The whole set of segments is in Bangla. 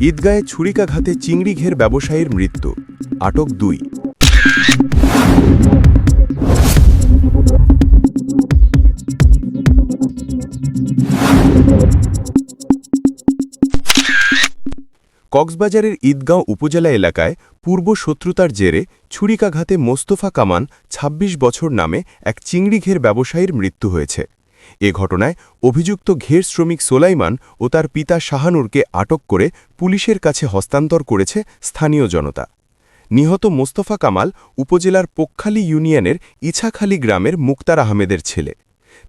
ঈদগাঁয়ে ছুরিকাঘাতে চিংড়ি ঘের ব্যবসায়ীর মৃত্যু, আটক 2। কক্সবাজারের ঈদগাঁও উপজেলা এলাকায় পূর্ব শত্রুতার জেরে ছুরিকাঘাতে মোস্তফা কামাল ২৬ বছর নামে এক চিংড়ি ঘের ব্যবসায়ীর মৃত্যু হয়েছে। এ ঘটনায় অভিযুক্ত ঘের শ্রমিক সোলাইমান ও তার পিতা শাহানুরকে আটক করে পুলিশের কাছে হস্তান্তর করেছে স্থানীয় জনতা। নিহত মোস্তফা কামাল উপজেলার পোকখালী ইউনিয়নের ইছাখালী গ্রামের মুক্তার আহমেদের ছেলে।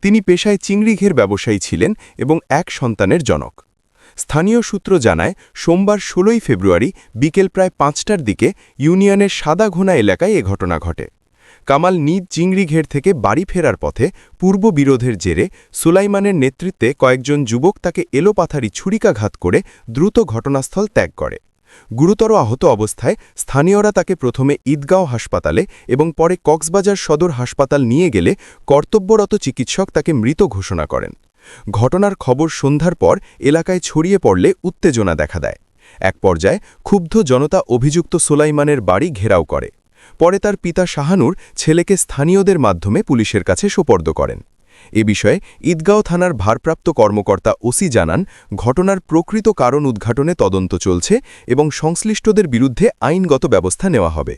তিনি পেশায় চিংড়ি ঘের ব্যবসায়ী ছিলেন এবং এক সন্তানের জনক। স্থানীয় সূত্র জানায়, সোমবার ১৬ ফেব্রুয়ারি বিকেল প্রায় ৫টার দিকে ইউনিয়নের সাদাঘোনা এলাকায় এ ঘটনা ঘটে। কামাল নিজ চিংড়ি ঘের থেকে বাড়ি ফেরার পথে পূর্ব বিরোধের জেরে সুলাইমানের নেতৃত্বে কয়েকজন যুবক তাকে এলোপাথারি ছুরিকাঘাত করে দ্রুত ঘটনাস্থল ত্যাগ করে। গুরুতর আহত অবস্থায় স্থানীয়রা তাকে প্রথমে ঈদগাঁও হাসপাতালে এবং পরে কক্সবাজার সদর হাসপাতাল নিয়ে গেলে কর্তব্যরত চিকিৎসক তাকে মৃত ঘোষণা করেন। ঘটনার খবর সন্ধ্যার পর এলাকায় ছড়িয়ে পড়লে উত্তেজনা দেখা দেয়। এক পর্যায়ে ক্ষুব্ধ জনতা অভিযুক্ত সোলাইমানের বাড়ি ঘেরাও করে। পরে তার পিতা শাহানুর ছেলেকে স্থানীয়দের মাধ্যমে পুলিশের কাছে সোপর্দ করেন। এ বিষয়ে ঈদগাঁও থানার ভারপ্রাপ্ত কর্মকর্তা ওসি জানান, ঘটনার প্রকৃত কারণ উদ্ঘাটনে তদন্ত চলছে এবং সংশ্লিষ্টদের বিরুদ্ধে আইনগত ব্যবস্থা নেওয়া হবে।